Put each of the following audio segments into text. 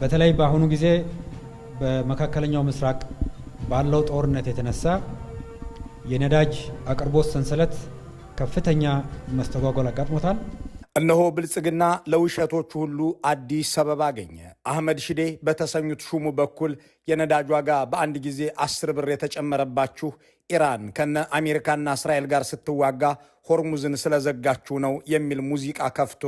በተለይ በአሁኑ ጊዜ በመካከለኛው ምስራቅ ባለው ጦርነት የተነሳ የነዳጅ አቅርቦት ሰንሰለት ከፍተኛ መስተጓጎል አጋጥሞታል። እነሆ ብልጽግና ለውሸቶቹ ሁሉ አዲስ ሰበብ አገኘ። አህመድ ሺዴ በተሰኙት ሹሙ በኩል የነዳጅ ዋጋ በአንድ ጊዜ 10 ብር የተጨመረባችሁ ኢራን ከነ አሜሪካና እስራኤል ጋር ስትዋጋ ሆርሙዝን ስለዘጋችሁ ነው የሚል ሙዚቃ ከፍቶ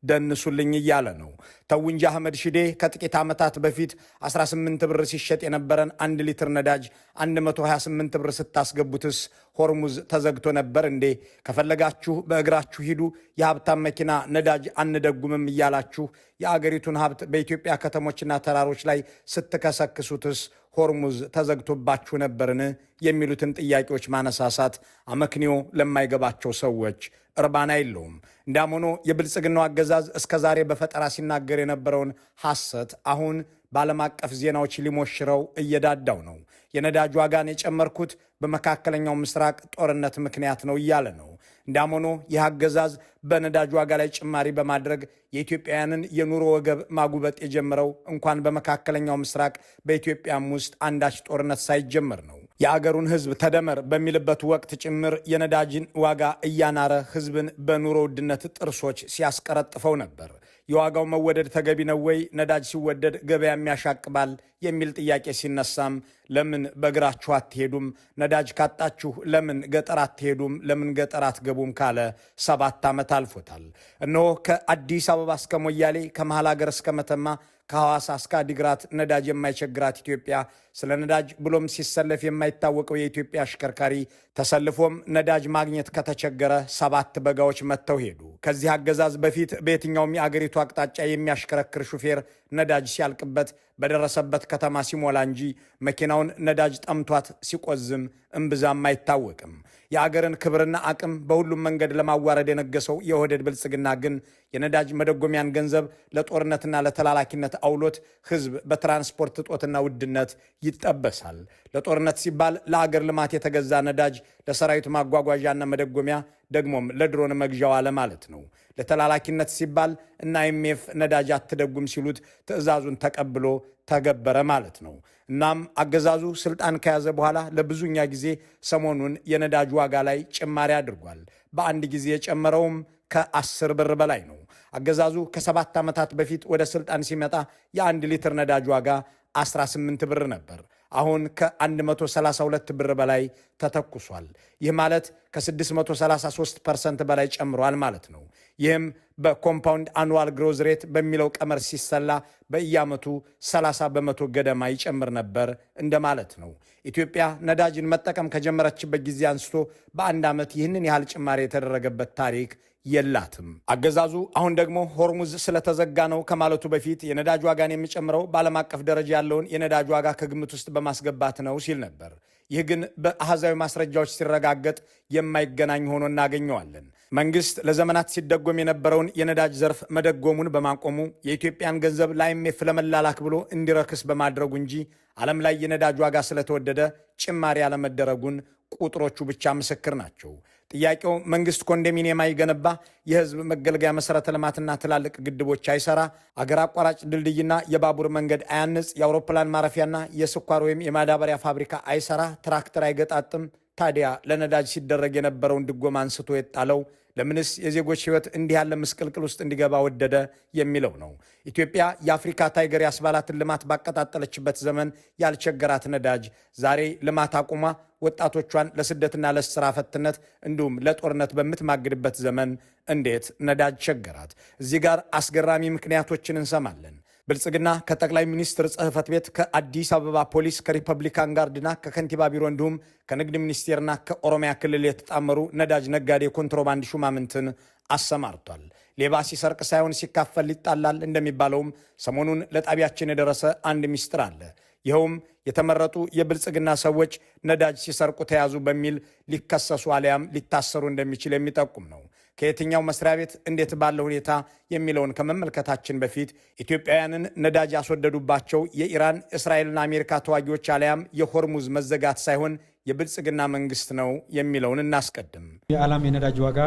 ደንሱልኝ እያለ ነው። ተው እንጂ አህመድ ሺዴ ከጥቂት ዓመታት በፊት 18 ብር ሲሸጥ የነበረን 1 ሊትር ነዳጅ 128 ብር ስታስገቡትስ ሆርሙዝ ተዘግቶ ነበር እንዴ? ከፈለጋችሁ በእግራችሁ ሂዱ፣ የሀብታም መኪና ነዳጅ አንደጉምም እያላችሁ የአገሪቱን ሀብት በኢትዮጵያ ከተሞችና ተራሮች ላይ ስትከሰክሱትስ ሆርሙዝ ተዘግቶባችሁ ነበርን? የሚሉትን ጥያቄዎች ማነሳሳት አመክንዮ ለማይገባቸው ሰዎች እርባና የለውም። እንዳም ሆኖ የብልጽግናው አገዛዝ እስከዛሬ በፈጠራ ሲናገር የነበረውን ሐሰት አሁን በዓለም አቀፍ ዜናዎች ሊሞሽረው እየዳዳው ነው። የነዳጅ ዋጋን የጨመርኩት በመካከለኛው ምስራቅ ጦርነት ምክንያት ነው እያለ ነው። እንዳም ሆኖ ይህ አገዛዝ በነዳጅ ዋጋ ላይ ጭማሪ በማድረግ የኢትዮጵያውያንን የኑሮ ወገብ ማጉበጥ የጀመረው እንኳን በመካከለኛው ምስራቅ በኢትዮጵያም ውስጥ አንዳች ጦርነት ሳይጀመር ነው። የአገሩን ሕዝብ ተደመር በሚልበት ወቅት ጭምር የነዳጅን ዋጋ እያናረ ሕዝብን በኑሮ ውድነት ጥርሶች ሲያስቀረጥፈው ነበር። የዋጋው መወደድ ተገቢ ነው ወይ? ነዳጅ ሲወደድ ገበያም ያሻቅባል የሚል ጥያቄ ሲነሳም ለምን በእግራችሁ አትሄዱም? ነዳጅ ካጣችሁ ለምን ገጠር አትሄዱም? ለምን ገጠር አትገቡም ካለ 7 ዓመት አልፎታል። እነሆ ከአዲስ አበባ እስከ ሞያሌ፣ ከመሃል ሀገር እስከ መተማ፣ ከሐዋሳ እስከ አዲግራት ነዳጅ የማይቸግራት ኢትዮጵያ፣ ስለ ነዳጅ ብሎም ሲሰለፍ የማይታወቀው የኢትዮጵያ አሽከርካሪ ተሰልፎም ነዳጅ ማግኘት ከተቸገረ 7 በጋዎች መጥተው ሄዱ። ከዚህ አገዛዝ በፊት በየትኛውም የአገሪቱ አቅጣጫ የሚያሽከረክር ሹፌር ነዳጅ ሲያልቅበት በደረሰበት ከተማ ሲሞላ እንጂ መኪናውን ነዳጅ ጠምቷት ሲቆዝም እምብዛም አይታወቅም። የአገርን ክብርና አቅም በሁሉም መንገድ ለማዋረድ የነገሰው የኦህዴድ ብልጽግና ግን የነዳጅ መደጎሚያን ገንዘብ ለጦርነትና ለተላላኪነት አውሎት ሕዝብ በትራንስፖርት እጦትና ውድነት ይጠበሳል። ለጦርነት ሲባል ለአገር ልማት የተገዛ ነዳጅ ለሰራዊት ማጓጓዣና መደጎሚያ ደግሞም ለድሮን መግዣው አለ ማለት ነው። ለተላላኪነት ሲባል እና IMF ነዳጅ አትደጉም ሲሉት ትዕዛዙን ተቀብሎ ተገበረ ማለት ነው። እናም አገዛዙ ስልጣን ከያዘ በኋላ ለብዙኛ ጊዜ ሰሞኑን የነዳጅ ዋጋ ላይ ጭማሪ አድርጓል። በአንድ ጊዜ የጨመረውም ከ10 ብር በላይ ነው። አገዛዙ ከ7 ዓመታት በፊት ወደ ስልጣን ሲመጣ የ1 ሊትር ነዳጅ ዋጋ 18 ብር ነበር። አሁን ከ132 ብር በላይ ተተኩሷል። ይህ ማለት ከ633% በላይ ጨምሯል ማለት ነው። ይህም በኮምፓውንድ አኑዋል ግሮዝ ሬት በሚለው ቀመር ሲሰላ በየዓመቱ 30 በመቶ ገደማ ይጨምር ነበር እንደማለት ነው። ኢትዮጵያ ነዳጅን መጠቀም ከጀመረችበት ጊዜ አንስቶ በአንድ ዓመት ይህንን ያህል ጭማሪ የተደረገበት ታሪክ የላትም። አገዛዙ አሁን ደግሞ ሆርሙዝ ስለተዘጋ ነው ከማለቱ በፊት የነዳጅ ዋጋን የሚጨምረው በዓለም አቀፍ ደረጃ ያለውን የነዳጅ ዋጋ ከግምት ውስጥ በማስገባት ነው ሲል ነበር። ይህ ግን በአሃዛዊ ማስረጃዎች ሲረጋገጥ የማይገናኝ ሆኖ እናገኘዋለን። መንግስት ለዘመናት ሲደጎም የነበረውን የነዳጅ ዘርፍ መደጎሙን በማቆሙ የኢትዮጵያን ገንዘብ ለIMF ለመላላክ ብሎ እንዲረክስ በማድረጉ እንጂ ዓለም ላይ የነዳጅ ዋጋ ስለተወደደ ጭማሪ ያለመደረጉን ቁጥሮቹ ብቻ ምስክር ናቸው። ጥያቄው መንግስት ኮንዶሚኒየም አይገነባ፣ የህዝብ መገልገያ መሰረተ ልማትና ትላልቅ ግድቦች አይሰራ፣ አገር አቋራጭ ድልድይና የባቡር መንገድ አያንጽ፣ የአውሮፕላን ማረፊያና የስኳር ወይም የማዳበሪያ ፋብሪካ አይሰራ፣ ትራክተር አይገጣጥም። ታዲያ ለነዳጅ ሲደረግ የነበረውን ድጎማ አንስቶ የጣለው ለምንስ የዜጎች ህይወት እንዲህ ያለ ምስቅልቅል ውስጥ እንዲገባ ወደደ የሚለው ነው። ኢትዮጵያ የአፍሪካ ታይገር ያስባላትን ልማት ባቀጣጠለችበት ዘመን ያልቸገራት ነዳጅ ዛሬ ልማት አቁማ ወጣቶቿን ለስደትና ለስራ ፈትነት እንዲሁም ለጦርነት በምትማግድበት ዘመን እንዴት ነዳጅ ቸገራት? እዚህ ጋር አስገራሚ ምክንያቶችን እንሰማለን። ብልጽግና ከጠቅላይ ሚኒስትር ጽሕፈት ቤት፣ ከአዲስ አበባ ፖሊስ፣ ከሪፐብሊካን ጋርድና ከከንቲባ ቢሮ እንዲሁም ከንግድ ሚኒስቴርና ከኦሮሚያ ክልል የተጣመሩ ነዳጅ ነጋዴ ኮንትሮባንድ ሹማምንትን አሰማርቷል። ሌባ ሲሰርቅ ሳይሆን ሲካፈል ይጣላል እንደሚባለውም ሰሞኑን ለጣቢያችን የደረሰ አንድ ሚስጥር አለ። ይኸውም የተመረጡ የብልጽግና ሰዎች ነዳጅ ሲሰርቁ ተያዙ በሚል ሊከሰሱ አሊያም ሊታሰሩ እንደሚችል የሚጠቁም ነው። ከየትኛው መስሪያ ቤት እንዴት ባለ ሁኔታ የሚለውን ከመመልከታችን በፊት ኢትዮጵያውያንን ነዳጅ ያስወደዱባቸው የኢራን እስራኤልና አሜሪካ ተዋጊዎች አሊያም የሆርሙዝ መዘጋት ሳይሆን የብልጽግና መንግስት ነው የሚለውን እናስቀድም። የዓለም የነዳጅ ዋጋ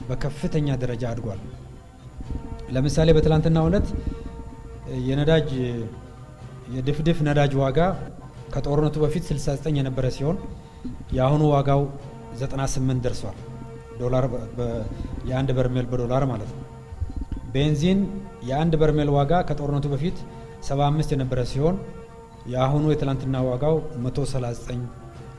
በከፍተኛ ደረጃ አድጓል። ለምሳሌ በትላንትናው ዕለት የነዳጅ የድፍድፍ ነዳጅ ዋጋ ከጦርነቱ በፊት 69 የነበረ ሲሆን የአሁኑ ዋጋው 98 ደርሷል። ዶላር የአንድ በርሜል በዶላር ማለት ነው። ቤንዚን የአንድ በርሜል ዋጋ ከጦርነቱ በፊት 75 የነበረ ሲሆን የአሁኑ የትላንትና ዋጋው 139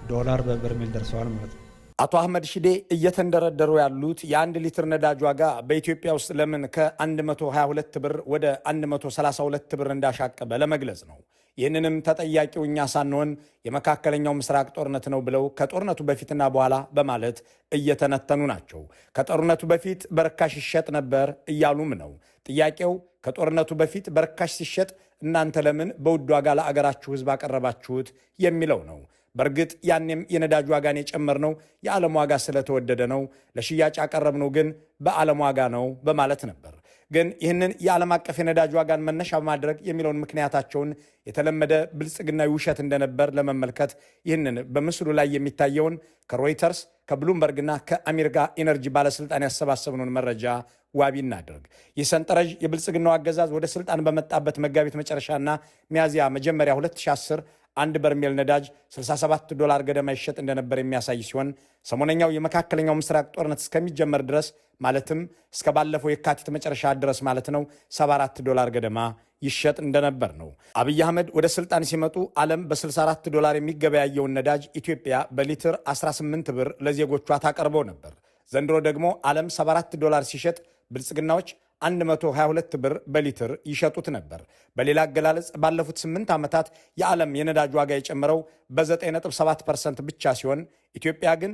ዶላር በበርሜል ደርሰዋል ማለት ነው። አቶ አህመድ ሺዴ እየተንደረደሩ ያሉት የአንድ ሊትር ነዳጅ ዋጋ በኢትዮጵያ ውስጥ ለምን ከ122 ብር ወደ 132 ብር እንዳሻቀበ ለመግለጽ ነው። ይህንንም ተጠያቂው እኛ ሳንሆን የመካከለኛው ምስራቅ ጦርነት ነው ብለው ከጦርነቱ በፊትና በኋላ በማለት እየተነተኑ ናቸው። ከጦርነቱ በፊት በርካሽ ይሸጥ ነበር እያሉም ነው። ጥያቄው ከጦርነቱ በፊት በርካሽ ሲሸጥ እናንተ ለምን በውድ ዋጋ ለአገራችሁ ሕዝብ አቀረባችሁት የሚለው ነው። በእርግጥ ያኔም የነዳጅ ዋጋን የጨመርነው የዓለም ዋጋ ስለተወደደ ነው፣ ለሽያጭ ያቀረብነው ግን በዓለም ዋጋ ነው በማለት ነበር። ግን ይህንን የዓለም አቀፍ የነዳጅ ዋጋን መነሻ በማድረግ የሚለውን ምክንያታቸውን የተለመደ ብልጽግናዊ ውሸት እንደነበር ለመመልከት ይህንን በምስሉ ላይ የሚታየውን ከሮይተርስ ከብሉምበርግና ከአሜሪካ ኢነርጂ ባለስልጣን ያሰባሰብነውን መረጃ ዋቢ እናድርግ። ይህ ሰንጠረዥ የብልጽግናው አገዛዝ ወደ ስልጣን በመጣበት መጋቢት መጨረሻና ሚያዝያ መጀመሪያ 2010 አንድ በርሜል ነዳጅ 67 ዶላር ገደማ ይሸጥ እንደነበር የሚያሳይ ሲሆን ሰሞነኛው የመካከለኛው ምስራቅ ጦርነት እስከሚጀመር ድረስ ማለትም እስከ ባለፈው የካቲት መጨረሻ ድረስ ማለት ነው 74 ዶላር ገደማ ይሸጥ እንደነበር ነው። አብይ አህመድ ወደ ስልጣን ሲመጡ ዓለም በ64 ዶላር የሚገበያየውን ነዳጅ ኢትዮጵያ በሊትር 18 ብር ለዜጎቿ ታቀርበው ነበር። ዘንድሮ ደግሞ ዓለም 74 ዶላር ሲሸጥ ብልጽግናዎች 122 ብር በሊትር ይሸጡት ነበር። በሌላ አገላለጽ ባለፉት 8 ዓመታት የዓለም የነዳጅ ዋጋ የጨመረው በ9.7% ብቻ ሲሆን ኢትዮጵያ ግን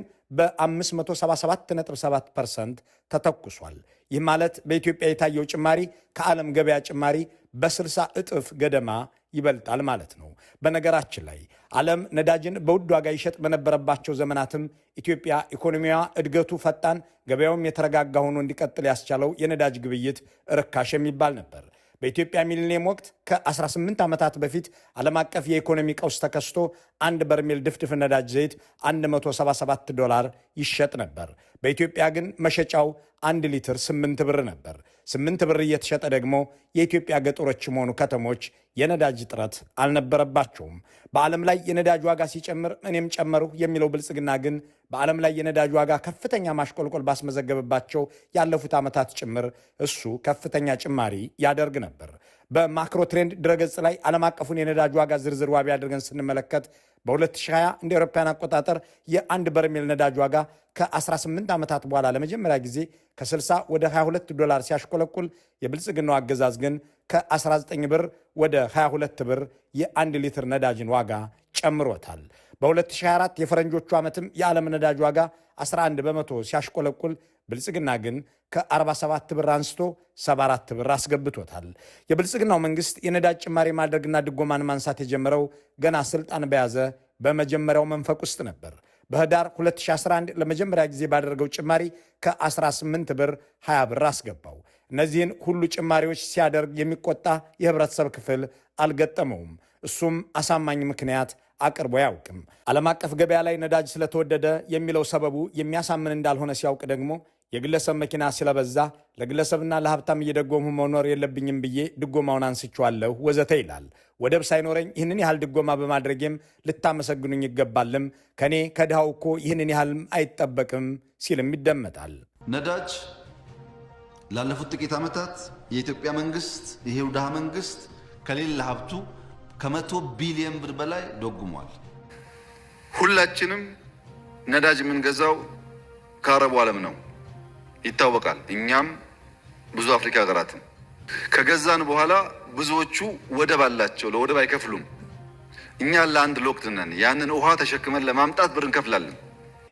በ577.7% ተተኩሷል። ይህ ማለት በኢትዮጵያ የታየው ጭማሪ ከዓለም ገበያ ጭማሪ በ60 እጥፍ ገደማ ይበልጣል ማለት ነው። በነገራችን ላይ ዓለም ነዳጅን በውድ ዋጋ ይሸጥ በነበረባቸው ዘመናትም ኢትዮጵያ ኢኮኖሚዋ እድገቱ ፈጣን፣ ገበያውም የተረጋጋ ሆኖ እንዲቀጥል ያስቻለው የነዳጅ ግብይት ርካሽ የሚባል ነበር። በኢትዮጵያ ሚሊኒየም ወቅት ከ18 ዓመታት በፊት ዓለም አቀፍ የኢኮኖሚ ቀውስ ተከስቶ አንድ በርሜል ድፍድፍ ነዳጅ ዘይት 177 ዶላር ይሸጥ ነበር። በኢትዮጵያ ግን መሸጫው 1 ሊትር 8 ብር ነበር። 8 ብር እየተሸጠ ደግሞ የኢትዮጵያ ገጠሮችም ሆኑ ከተሞች የነዳጅ እጥረት አልነበረባቸውም። በዓለም ላይ የነዳጅ ዋጋ ሲጨምር እኔም ጨመርሁ የሚለው ብልጽግና ግን በዓለም ላይ የነዳጅ ዋጋ ከፍተኛ ማሽቆልቆል ባስመዘገበባቸው ያለፉት ዓመታት ጭምር እሱ ከፍተኛ ጭማሪ ያደርግ ነበር። በማክሮ ትሬንድ ድረገጽ ላይ ዓለም አቀፉን የነዳጅ ዋጋ ዝርዝር ዋቢ አድርገን ስንመለከት በ2020 እንደ አውሮፓውያን አቆጣጠር የአንድ በርሜል ነዳጅ ዋጋ ከ18 ዓመታት በኋላ ለመጀመሪያ ጊዜ ከ60 ወደ 22 ዶላር ሲያሽቆለቁል የብልጽግናው አገዛዝ ግን ከ19 ብር ወደ 22 ብር የአንድ ሊትር ነዳጅን ዋጋ ጨምሮታል። በ2024 የፈረንጆቹ ዓመትም የዓለም ነዳጅ ዋጋ 11 በመቶ ሲያሽቆለቁል ብልጽግና ግን ከ47 ብር አንስቶ 74 ብር አስገብቶታል። የብልጽግናው መንግስት የነዳጅ ጭማሪ ማድረግና ድጎማን ማንሳት የጀመረው ገና ስልጣን በያዘ በመጀመሪያው መንፈቅ ውስጥ ነበር። በህዳር 2011 ለመጀመሪያ ጊዜ ባደረገው ጭማሪ ከ18 ብር 20 ብር አስገባው። እነዚህን ሁሉ ጭማሪዎች ሲያደርግ የሚቆጣ የህብረተሰብ ክፍል አልገጠመውም። እሱም አሳማኝ ምክንያት አቅርቦ አያውቅም። ዓለም አቀፍ ገበያ ላይ ነዳጅ ስለተወደደ የሚለው ሰበቡ የሚያሳምን እንዳልሆነ ሲያውቅ ደግሞ የግለሰብ መኪና ስለበዛ ለግለሰብና ለሀብታም እየደጎሙ መኖር የለብኝም ብዬ ድጎማውን አንስቼዋለሁ ወዘተ ይላል። ወደብ ሳይኖረኝ ይህንን ያህል ድጎማ በማድረጌም ልታመሰግኑኝ ይገባልም፣ ከኔ ከድሃው እኮ ይህንን ያህልም አይጠበቅም ሲልም ይደመጣል። ነዳጅ ላለፉት ጥቂት ዓመታት የኢትዮጵያ መንግስት ይሄው ድሃ መንግስት ከሌለ ሀብቱ ከ100 ቢሊዮን ብር በላይ ደጉሟል። ሁላችንም ነዳጅ የምንገዛው ከአረቡ ዓለም ነው ይታወቃል። እኛም ብዙ አፍሪካ ሀገራትም ከገዛን በኋላ ብዙዎቹ ወደብ አላቸው፣ ለወደብ አይከፍሉም። እኛ ለአንድ ሎክድ ነን። ያንን ውሃ ተሸክመን ለማምጣት ብር እንከፍላለን።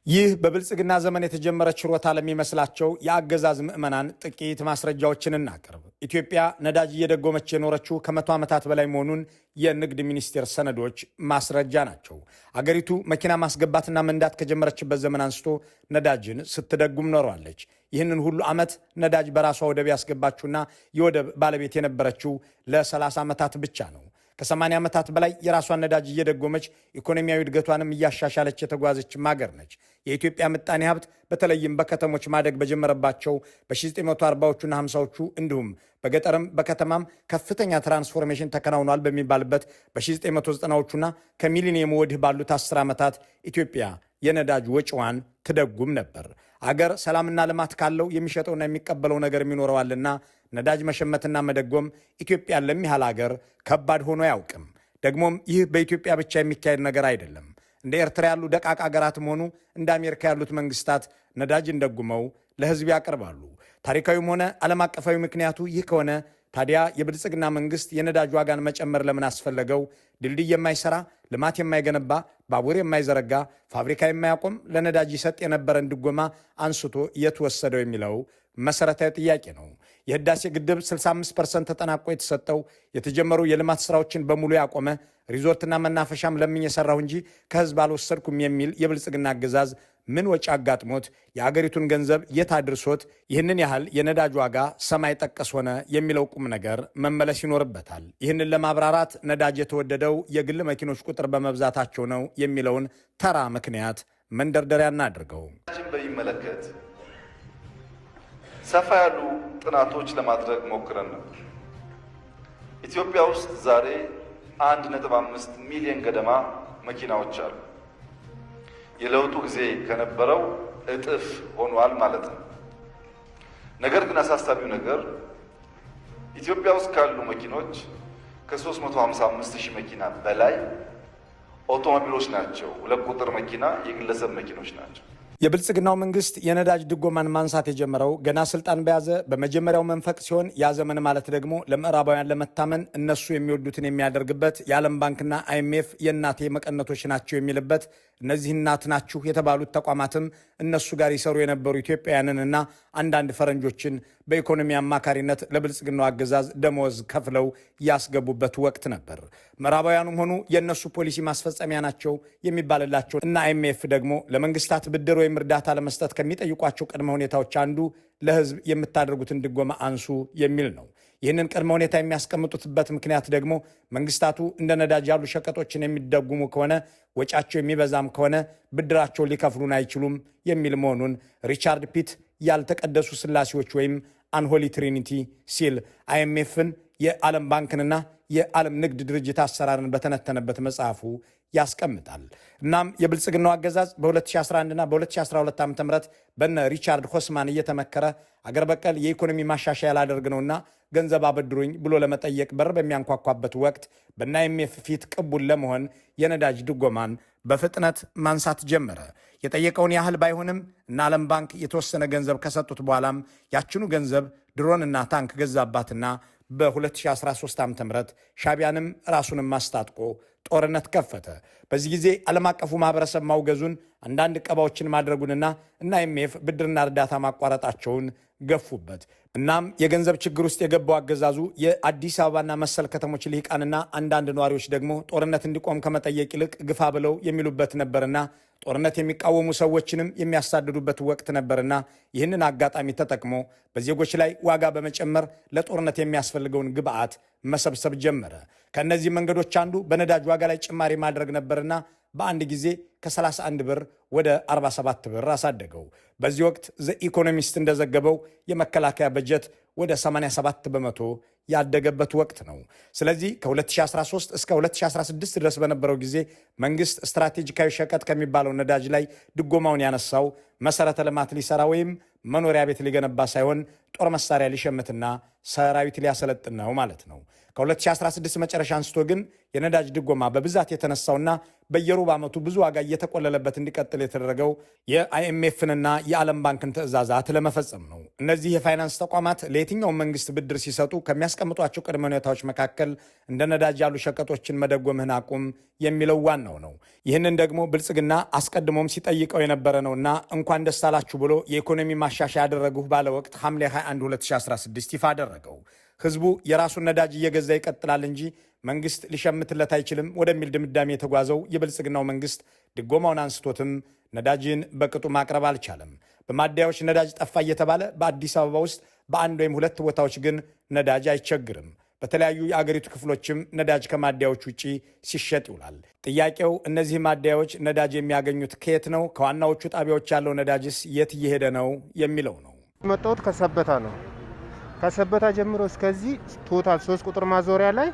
ይህ በብልጽግና ዘመን የተጀመረ ችሮታ ለሚመስላቸው የአገዛዝ ምዕመናን ጥቂት ማስረጃዎችን እናቅርብ። ኢትዮጵያ ነዳጅ እየደጎመች የኖረችው ከ100 ዓመታት በላይ መሆኑን የንግድ ሚኒስቴር ሰነዶች ማስረጃ ናቸው። አገሪቱ መኪና ማስገባትና መንዳት ከጀመረችበት ዘመን አንስቶ ነዳጅን ስትደጉም ኖረዋለች። ይህንን ሁሉ ዓመት ነዳጅ በራሷ ወደብ ያስገባችውና የወደብ ባለቤት የነበረችው ለ30 ዓመታት ብቻ ነው። ከ80 ዓመታት በላይ የራሷን ነዳጅ እየደጎመች ኢኮኖሚያዊ እድገቷንም እያሻሻለች የተጓዘችም ሀገር ነች። የኢትዮጵያ ምጣኔ ሀብት በተለይም በከተሞች ማደግ በጀመረባቸው በ1940ዎቹና 50ዎቹ እንዲሁም በገጠርም በከተማም ከፍተኛ ትራንስፎርሜሽን ተከናውኗል በሚባልበት በ1990ዎቹና ከሚሊኒየሙ ወዲህ ባሉት 10 ዓመታት ኢትዮጵያ የነዳጅ ወጪዋን ትደጉም ነበር። አገር ሰላምና ልማት ካለው የሚሸጠውና የሚቀበለው ነገር ይኖረዋልና ነዳጅ መሸመትና መደጎም ኢትዮጵያን ለሚያህል አገር ከባድ ሆኖ አያውቅም። ደግሞም ይህ በኢትዮጵያ ብቻ የሚካሄድ ነገር አይደለም። እንደ ኤርትራ ያሉ ደቃቅ አገራትም ሆኑ እንደ አሜሪካ ያሉት መንግስታት ነዳጅን ደጉመው ለህዝብ ያቀርባሉ። ታሪካዊም ሆነ ዓለም አቀፋዊ ምክንያቱ ይህ ከሆነ ታዲያ የብልጽግና መንግስት የነዳጅ ዋጋን መጨመር ለምን አስፈለገው? ድልድይ የማይሰራ ልማት የማይገነባ ባቡር የማይዘረጋ ፋብሪካ የማያቆም ለነዳጅ ይሰጥ የነበረን ድጎማ አንስቶ የተወሰደው የሚለው መሰረታዊ ጥያቄ ነው። የህዳሴ ግድብ 65% ተጠናቆ የተሰጠው የተጀመሩ የልማት ስራዎችን በሙሉ ያቆመ ሪዞርትና መናፈሻም ለምን የሰራሁ እንጂ ከህዝብ አልወሰድኩም የሚል የብልጽግና አገዛዝ ምን ወጪ አጋጥሞት የአገሪቱን ገንዘብ የት አድርሶት ይህንን ያህል የነዳጅ ዋጋ ሰማይ ጠቀስ ሆነ የሚለው ቁም ነገር መመለስ ይኖርበታል። ይህንን ለማብራራት ነዳጅ የተወደደው የግል መኪኖች ቁጥር በመብዛታቸው ነው የሚለውን ተራ ምክንያት መንደርደሪያ እናድርገው። በሚመለከት ሰፋ ያሉ ጥናቶች ለማድረግ ሞክረን ነበር። ኢትዮጵያ ውስጥ ዛሬ 1.5 ሚሊዮን ገደማ መኪናዎች አሉ። የለውጡ ጊዜ ከነበረው እጥፍ ሆኗል ማለት ነው። ነገር ግን አሳሳቢው ነገር ኢትዮጵያ ውስጥ ካሉ መኪኖች ከ355,000 መኪና በላይ አውቶሞቢሎች ናቸው። 2 ቁጥር መኪና የግለሰብ መኪኖች ናቸው። የብልጽግናው መንግስት የነዳጅ ድጎማን ማንሳት የጀመረው ገና ስልጣን በያዘ በመጀመሪያው መንፈቅ ሲሆን ያ ዘመን ማለት ደግሞ ለምዕራባውያን ለመታመን እነሱ የሚወዱትን የሚያደርግበት የዓለም ባንክና አይኤምኤፍ የእናቴ መቀነቶች ናቸው የሚልበት እነዚህ እናት ናችሁ የተባሉት ተቋማትም እነሱ ጋር ይሰሩ የነበሩ ኢትዮጵያውያንንና አንዳንድ ፈረንጆችን በኢኮኖሚ አማካሪነት ለብልጽግናው አገዛዝ ደሞዝ ከፍለው ያስገቡበት ወቅት ነበር። ምዕራባውያኑም ሆኑ የእነሱ ፖሊሲ ማስፈጸሚያ ናቸው የሚባልላቸው እና አይኤምኤፍ ደግሞ ለመንግስታት ብድር ወይም እርዳታ ለመስጠት ከሚጠይቋቸው ቅድመ ሁኔታዎች አንዱ ለህዝብ የምታደርጉትን ድጎማ አንሱ የሚል ነው። ይህንን ቅድመ ሁኔታ የሚያስቀምጡትበት ምክንያት ደግሞ መንግስታቱ እንደ ነዳጅ ያሉ ሸቀጦችን የሚደጉሙ ከሆነ ወጫቸው የሚበዛም ከሆነ ብድራቸውን ሊከፍሉን አይችሉም የሚል መሆኑን ሪቻርድ ፒት ያልተቀደሱ ስላሴዎች ወይም አንሆሊ ትሪኒቲ ሲል አይኤምኤፍን የዓለም ባንክንና የዓለም ንግድ ድርጅት አሰራርን በተነተነበት መጽሐፉ ያስቀምጣል። እናም የብልጽግናው አገዛዝ በ2011 እና በ2012 ዓ.ም በነ ሪቻርድ ሆስማን እየተመከረ አገር በቀል የኢኮኖሚ ማሻሻያ ላደርግ ነውና ገንዘብ አበድሩኝ ብሎ ለመጠየቅ በር በሚያንኳኳበት ወቅት በና አይኤምኤፍ ፊት ቅቡል ለመሆን የነዳጅ ድጎማን በፍጥነት ማንሳት ጀመረ። የጠየቀውን ያህል ባይሆንም እና ዓለም ባንክ የተወሰነ ገንዘብ ከሰጡት በኋላም ያችኑ ገንዘብ ድሮንና ታንክ ገዛባትና በ2013 ዓ.ም ሻቢያንም ራሱንም አስታጥቆ ጦርነት ከፈተ። በዚህ ጊዜ ዓለም አቀፉ ማህበረሰብ ማውገዙን አንዳንድ ቀባዎችን ማድረጉንና እና አይኤምኤፍ ብድርና እርዳታ ማቋረጣቸውን ገፉበት። እናም የገንዘብ ችግር ውስጥ የገባው አገዛዙ የአዲስ አበባና መሰል ከተሞች ልሂቃንና አንዳንድ ነዋሪዎች ደግሞ ጦርነት እንዲቆም ከመጠየቅ ይልቅ ግፋ ብለው የሚሉበት ነበርና ጦርነት የሚቃወሙ ሰዎችንም የሚያሳድዱበት ወቅት ነበርና ይህንን አጋጣሚ ተጠቅሞ በዜጎች ላይ ዋጋ በመጨመር ለጦርነት የሚያስፈልገውን ግብዓት መሰብሰብ ጀመረ። ከእነዚህ መንገዶች አንዱ በነዳጅ ዋጋ ላይ ጭማሪ ማድረግ ነበርና በአንድ ጊዜ ከ31 ብር ወደ 47 ብር አሳደገው። በዚህ ወቅት ዘ ኢኮኖሚስት እንደዘገበው የመከላከያ በጀት ወደ 87 በመቶ ያደገበት ወቅት ነው። ስለዚህ ከ2013 እስከ 2016 ድረስ በነበረው ጊዜ መንግስት ስትራቴጂካዊ ሸቀጥ ከሚባለው ነዳጅ ላይ ድጎማውን ያነሳው መሰረተ ልማት ሊሰራ ወይም መኖሪያ ቤት ሊገነባ ሳይሆን ጦር መሳሪያ ሊሸምትና ሰራዊት ሊያሰለጥን ነው ማለት ነው። ከ2016 መጨረሻ አንስቶ ግን የነዳጅ ድጎማ በብዛት የተነሳውና በየሩብ ዓመቱ ብዙ ዋጋ እየተቆለለበት እንዲቀጥል የተደረገው የአይኤምኤፍንና የዓለም ባንክን ትዕዛዛት ለመፈጸም ነው። እነዚህ የፋይናንስ ተቋማት ለየትኛውም መንግስት ብድር ሲሰጡ ከሚያስቀምጧቸው ቅድመ ሁኔታዎች መካከል እንደ ነዳጅ ያሉ ሸቀጦችን መደጎምህን አቁም የሚለው ዋናው ነው። ይህንን ደግሞ ብልጽግና አስቀድሞም ሲጠይቀው የነበረ ነውና እንኳን ደስ አላችሁ ብሎ የኢኮኖሚ ማሻሻያ ያደረጉህ ባለ ወቅት ሐምሌ 21 2016 ይፋ አደረገው። ህዝቡ የራሱን ነዳጅ እየገዛ ይቀጥላል እንጂ መንግስት ሊሸምትለት አይችልም ወደሚል ድምዳሜ የተጓዘው የብልጽግናው መንግስት ድጎማውን አንስቶትም ነዳጅን በቅጡ ማቅረብ አልቻለም። በማደያዎች ነዳጅ ጠፋ እየተባለ በአዲስ አበባ ውስጥ በአንድ ወይም 2 ቦታዎች ግን ነዳጅ አይቸግርም። በተለያዩ የአገሪቱ ክፍሎችም ነዳጅ ከማደያዎች ውጪ ሲሸጥ ይውላል። ጥያቄው እነዚህ ማደያዎች ነዳጅ የሚያገኙት ከየት ነው? ከዋናዎቹ ጣቢያዎች ያለው ነዳጅስ የት እየሄደ ነው የሚለው ነው። የመጣሁት ከሰበታ ነው። ከሰበታ ጀምሮ እስከዚህ ቶታል 3 ቁጥር ማዞሪያ ላይ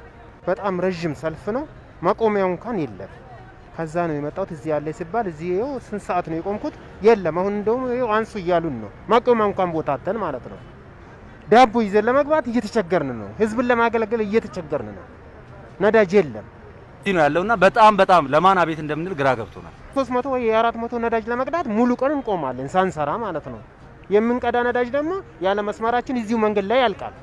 በጣም ረጅም ሰልፍ ነው። ማቆሚያው እንኳን የለም። ከዛ ነው የመጣሁት። እዚህ ያለ ሲባል እዚህ ይኸው ስንት ሰዓት ነው የቆምኩት? የለም። አሁን እንደውም ይኸው አንሱ እያሉን ነው። ማቆሚያ እንኳን ቦታተን ማለት ነው። ዳቦ ይዘን ለመግባት እየተቸገርን ነው። ህዝብን ለማገለገል እየተቸገርን ነው። ነዳጅ የለም ነው ያለውና በጣም ለማን አቤት እንደምንል ግራ ገብቶናል። 300 ወይ 400 ነዳጅ ለመቅዳት ሙሉ ቀን እንቆማለን ሳንሰራ ማለት ነው። የምንቀዳ ነዳጅ ደግሞ ያለ መስመራችን እዚሁ መንገድ ላይ ያልቃል።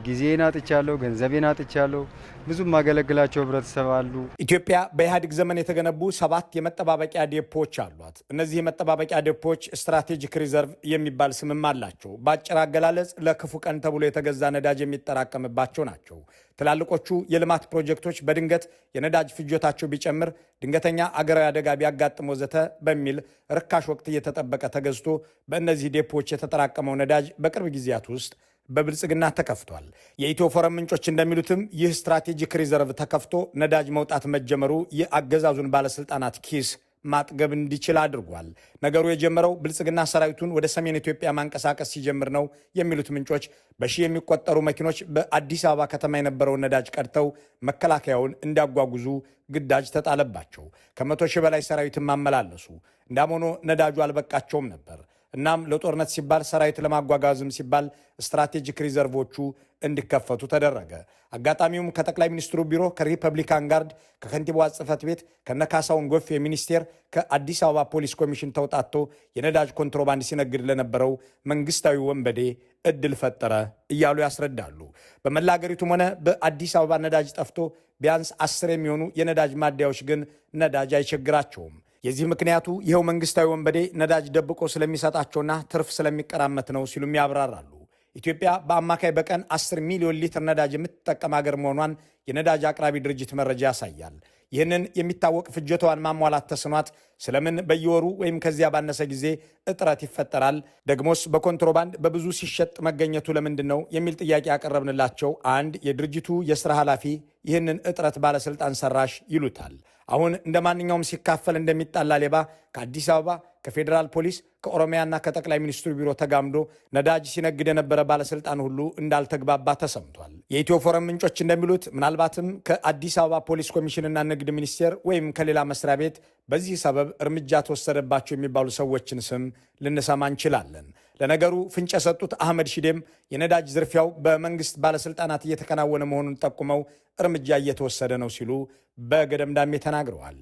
ጊዜን አጥቻለሁ፣ ገንዘቤን አጥቻለሁ። ብዙ ማገለግላቸው ህብረተሰብ አሉ። ኢትዮጵያ በኢህአዴግ ዘመን የተገነቡ 7 የመጠባበቂያ ዴፖዎች አሏት። እነዚህ የመጠባበቂያ ዴፖዎች ስትራቴጂክ ሪዘርቭ የሚባል ስምም አላቸው። በአጭር አገላለጽ ለክፉ ቀን ተብሎ የተገዛ ነዳጅ የሚጠራቀምባቸው ናቸው። ትላልቆቹ የልማት ፕሮጀክቶች በድንገት የነዳጅ ፍጆታቸው ቢጨምር፣ ድንገተኛ አገራዊ አደጋ ቢያጋጥም ወዘተ በሚል ርካሽ ወቅት እየተጠበቀ ተገዝቶ በእነዚህ ዴፖዎች የተጠራቀመው ነዳጅ በቅርብ ጊዜያት ውስጥ በብልጽግና ተከፍቷል። የኢትዮ ፎረም ምንጮች እንደሚሉትም ይህ ስትራቴጂክ ሪዘርቭ ተከፍቶ ነዳጅ መውጣት መጀመሩ የአገዛዙን ባለስልጣናት ኪስ ማጥገብ እንዲችል አድርጓል። ነገሩ የጀመረው ብልጽግና ሰራዊቱን ወደ ሰሜን ኢትዮጵያ ማንቀሳቀስ ሲጀምር ነው የሚሉት ምንጮች በሺህ የሚቆጠሩ መኪኖች በአዲስ አበባ ከተማ የነበረውን ነዳጅ ቀድተው መከላከያውን እንዲያጓጉዙ ግዳጅ ተጣለባቸው። ከ100 ሺህ በላይ ሰራዊትን ማመላለሱ። እንዳም ሆኖ ነዳጁ አልበቃቸውም ነበር። እናም ለጦርነት ሲባል ሰራዊት ለማጓጓዝም ሲባል ስትራቴጂክ ሪዘርቮቹ እንዲከፈቱ ተደረገ። አጋጣሚውም ከጠቅላይ ሚኒስትሩ ቢሮ፣ ከሪፐብሊካን ጋርድ፣ ከከንቲባዋ ጽሕፈት ቤት፣ ከነካሳውን ጎፌ ሚኒስቴር፣ ከአዲስ አበባ ፖሊስ ኮሚሽን ተውጣቶ የነዳጅ ኮንትሮባንድ ሲነግድ ለነበረው መንግስታዊ ወንበዴ እድል ፈጠረ እያሉ ያስረዳሉ። በመላ አገሪቱም ሆነ በአዲስ አበባ ነዳጅ ጠፍቶ ቢያንስ 10 የሚሆኑ የነዳጅ ማደያዎች ግን ነዳጅ አይቸግራቸውም። የዚህ ምክንያቱ ይኸው መንግስታዊ ወንበዴ ነዳጅ ደብቆ ስለሚሰጣቸውና ትርፍ ስለሚቀራመት ነው ሲሉም ያብራራሉ። ኢትዮጵያ በአማካይ በቀን 10 ሚሊዮን ሊትር ነዳጅ የምትጠቀም ሀገር መሆኗን የነዳጅ አቅራቢ ድርጅት መረጃ ያሳያል። ይህንን የሚታወቅ ፍጆታዋን ማሟላት ተስኗት ስለምን በየወሩ ወይም ከዚያ ባነሰ ጊዜ እጥረት ይፈጠራል? ደግሞስ በኮንትሮባንድ በብዙ ሲሸጥ መገኘቱ ለምንድን ነው የሚል ጥያቄ ያቀረብንላቸው አንድ የድርጅቱ የሥራ ኃላፊ ይህንን እጥረት ባለሥልጣን ሰራሽ ይሉታል። አሁን እንደ ማንኛውም ሲካፈል እንደሚጣላ ሌባ ከአዲስ አበባ ከፌዴራል ፖሊስ ከኦሮሚያና ከጠቅላይ ሚኒስትሩ ቢሮ ተጋምዶ ነዳጅ ሲነግድ የነበረ ባለስልጣን ሁሉ እንዳልተግባባ ተሰምቷል። የኢትዮ ፎረም ምንጮች እንደሚሉት ምናልባትም ከአዲስ አበባ ፖሊስ ኮሚሽንና ንግድ ሚኒስቴር ወይም ከሌላ መስሪያ ቤት በዚህ ሰበብ እርምጃ ተወሰደባቸው የሚባሉ ሰዎችን ስም ልንሰማ እንችላለን። ለነገሩ ፍንጭ የሰጡት አህመድ ሺዴም የነዳጅ ዝርፊያው በመንግስት ባለስልጣናት እየተከናወነ መሆኑን ጠቁመው እርምጃ እየተወሰደ ነው ሲሉ በገደምዳሜ ተናግረዋል።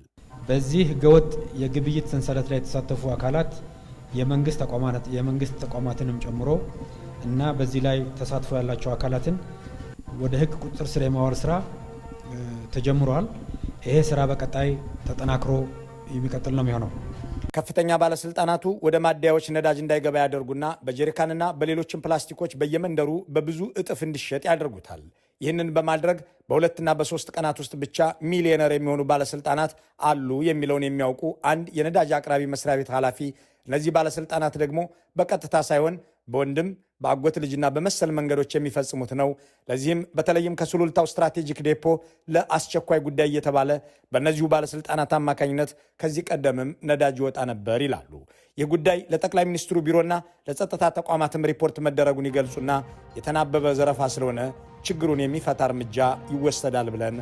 በዚህ ህገወጥ የግብይት ሰንሰለት ላይ የተሳተፉ አካላት የመንግስት ተቋማትንም ጨምሮ እና በዚህ ላይ ተሳትፎ ያላቸው አካላትን ወደ ህግ ቁጥጥር ስር የማዋል ስራ ተጀምሯል። ይሄ ስራ በቀጣይ ተጠናክሮ የሚቀጥል ነው የሚሆነው። ከፍተኛ ባለስልጣናቱ ወደ ማደያዎች ነዳጅ እንዳይገባ ያደርጉና በጀሪካንና በሌሎችም ፕላስቲኮች በየመንደሩ በብዙ እጥፍ እንዲሸጥ ያደርጉታል። ይህንን በማድረግ በ2 እና በ3 ቀናት ውስጥ ብቻ ሚሊዮነር የሚሆኑ ባለስልጣናት አሉ የሚለውን የሚያውቁ አንድ የነዳጅ አቅራቢ መስሪያ ቤት ኃላፊ እነዚህ ባለስልጣናት ደግሞ በቀጥታ ሳይሆን በወንድም በአጎት ልጅና በመሰል መንገዶች የሚፈጽሙት ነው። ለዚህም በተለይም ከሱሉልታው ስትራቴጂክ ዴፖ ለአስቸኳይ ጉዳይ እየተባለ በእነዚሁ ባለስልጣናት አማካኝነት ከዚህ ቀደምም ነዳጅ ይወጣ ነበር ይላሉ። ይህ ጉዳይ ለጠቅላይ ሚኒስትሩ ቢሮና ለጸጥታ ተቋማትም ሪፖርት መደረጉን ይገልጹና የተናበበ ዘረፋ ስለሆነ ችግሩን የሚፈታ እርምጃ ይወሰዳል ብለን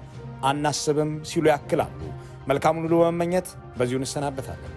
አናስብም ሲሉ ያክላሉ። መልካሙን ሁሉ በመመኘት በዚሁ እንሰናበታለን።